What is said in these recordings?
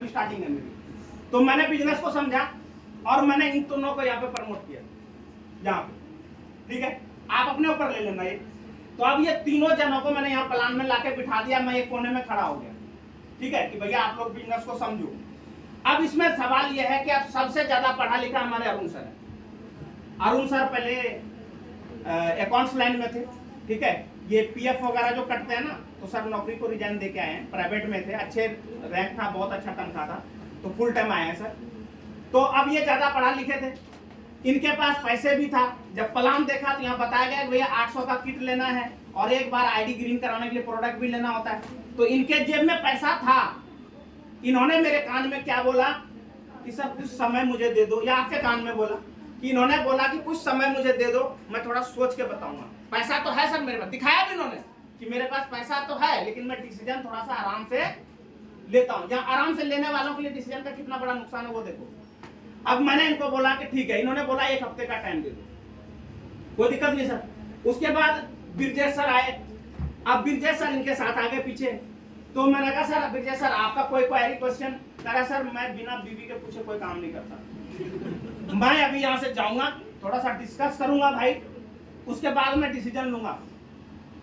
Starting है मेरी। तो मैंने बिजनेस को समझा और मैंने इन दोनों को यहाँ पे प्रमोट किया, यहाँ पे। ठीक है, आप अपने ऊपर ले लेना ये। तो अब ये तीनों जनों को मैंने यहाँ प्लान में लाके बिठा दिया, मैं एक कोने में खड़ा हो गया। ठीक है कि भैया आप लोग बिजनेस को समझो। अब इसमें सवाल यह है कि अब सबसे ज्यादा पढ़ा लिखा हमारे अरुण सर है। अरुण सर पहले अकाउंट्स लाइन में थे। ठीक है, ये पीएफ वगैरह जो कटते हैं ना, तो सर नौकरी को रिजाइन दे के आए हैं, प्राइवेट में थे, अच्छे रैंक था, बहुत अच्छा तनख्वाह था, तो फुल टाइम आए हैं सर। तो अब ये ज्यादा पढ़ा लिखे थे, इनके पास पैसे भी था। जब प्लान देखा तो यहाँ बताया गया भैया 800 का किट लेना है और एक बार आईडी ग्रीन कराने के लिए प्रोडक्ट भी लेना होता है। तो इनके जेब में पैसा था। इन्होंने मेरे कान में क्या बोला कि सर कुछ समय मुझे दे दो, या आपके कान में बोला कि इन्होंने बोला कि कुछ समय मुझे दे दो, मैं थोड़ा सोच के बताऊंगा। पैसा तो है सर मेरे पास, दिखाया भी इन्होंने कि मेरे पास पैसा तो है, लेकिन मैं डिसीजन थोड़ा सा आराम से लेता हूँ। जहाँ आराम से लेने वालों के लिए डिसीजन का कितना बड़ा नुकसान है वो देखो। अब मैंने इनको बोला कि ठीक है, इन्होंने बोला 1 हफ्ते का टाइम दे दो, कोई दिक्कत नहीं सर। उसके बाद बिरजेश सर आए। अब बिरजेश सर इनके साथ आगे पीछे, तो मैंने कहा सर बिरजेश सर आपका कोई क्वेरी क्वेश्चन? कहा सर मैं बिना बीवी के पूछे कोई काम नहीं करता, मैं अभी यहाँ से जाऊंगा, थोड़ा सा डिस्कस करूंगा भाई, उसके बाद मैं डिसीजन लूंगा।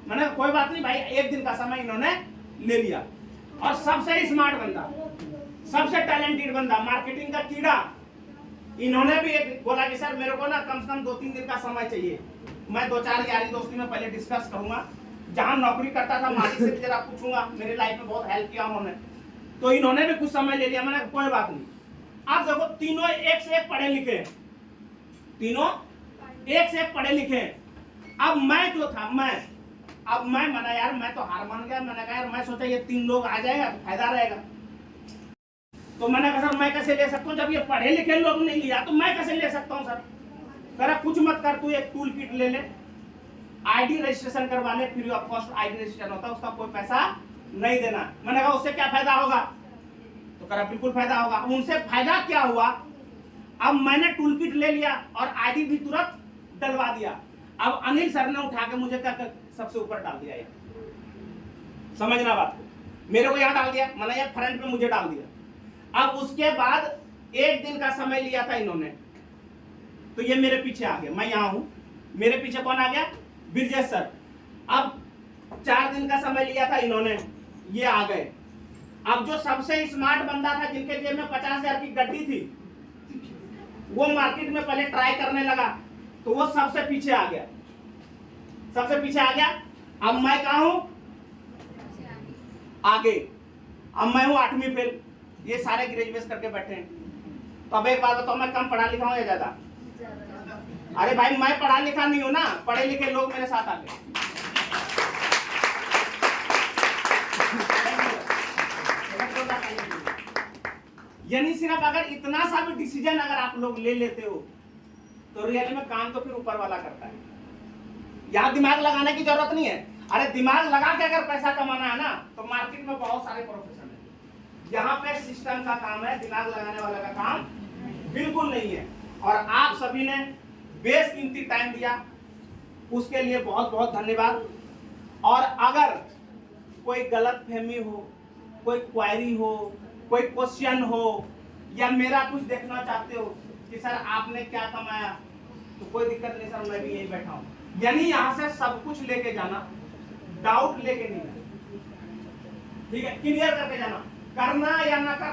मैंने कोई बात नहीं भाई, 1 दिन का समय इन्होंने ले लिया। और सबसे स्मार्ट बंदा, सबसे टैलेंटेड बंदा, मार्केटिंग का कीड़ा, इन्होंने भी एक बोला कि सर मेरे को ना कम से कम 2-3 दिन का समय चाहिए, मैं 2-4 यारी दोस्ती में पहले डिस्कस करूंगा, जहां नौकरी करता था मालिक से भी जरा पूछूंगा, मेरे लाइफ में बहुत हेल्प किया उन्होंने। तो इन्होंने भी कुछ समय ले लिया। मैंने कोई बात नहीं। आप देखो तीनों एक से एक पढ़े लिखे हैं, तीनों एक से एक पढ़े लिखे हैं। अब मैं जो था मैं मना यार, मैं तो हार मान गया। मैंने कहा यार, मैं सोचा ये 3 लोग आ जाएगा तो फायदा रहेगा। तो मैंने कहा सर मैं कैसे ले सकता हूँ, जब ये पढ़े लिखे लोग नहीं लिया तो मैं कैसे ले सकता हूँ सर? कह रहा कुछ मत कर, तू एक टूल किट ले ले, आईडी रजिस्ट्रेशन करवा ले, free of cost ID registration होता है, उसका कोई पैसा नहीं देना। मैंने कहा उससे क्या फायदा होगा? तो कह रहा बिल्कुल फायदा होगा। उनसे फायदा क्या हुआ? अब मैंने टूल किट ले लिया और आईडी भी तुरंत डलवा दिया। अब अनिल सर ने उठा के मुझे क्या सबसे ऊपर डाल दिया। समझना बात को, मेरे को यहाँ डाल दिया, मैंने यहाँ फ्रंट पे मुझे डाल दिया। अब उसके बाद 1 दिन का समय लिया था इन्होंने, तो ये मेरे पीछे आ गया, मैं यहाँ हूँ, मेरे पीछे कौन आ गया? बिरजेश सर। अब 4 दिन का समय लिया था इन्होंने, ये आ गए। अब जो सबसे स्मार्ट बंदा था, जिनके जेब में 50,000 की गड्डी थी, वो मार्केट में पहले ट्राई करने लगा, तो वो सबसे पीछे आ गया, सबसे पीछे आ गया। अब मैं कहाँ हूं? आगे। अब मैं हूं 8वीं फेल, ये सारे ग्रेजुएट करके बैठे हैं। तो अब एक बात बताओ, मैं कम पढ़ा लिखा हूं या ज्यादा? अरे भाई मैं पढ़ा लिखा नहीं हूं ना, पढ़े लिखे लोग मेरे साथ आ गए। यानी सिर्फ अगर इतना सा भी डिसीजन अगर आप लोग ले लेते हो तो रियल में काम तो फिर ऊपर वाला करता है। यहाँ दिमाग लगाने की जरूरत नहीं है। अरे दिमाग लगा के अगर पैसा कमाना है ना, तो मार्केट में बहुत सारे प्रोफेशन है, यहाँ पे सिस्टम का काम है, दिमाग लगाने वाला का काम बिल्कुल नहीं है। और आप सभी ने बेशकीमती टाइम दिया, उसके लिए बहुत बहुत धन्यवाद। और अगर कोई गलत फहमी हो, कोई क्वेरी हो, कोई क्वेश्चन हो, या मेरा कुछ देखना चाहते हो कि सर आपने क्या कमाया, तो कोई दिक्कत नहीं सर, मैं भी यही बैठा हूँ। यानी यहाँ से सब कुछ लेके जाना, डाउट लेके नहीं, ठीक है, क्लियर करके जाना, करना या ना करना।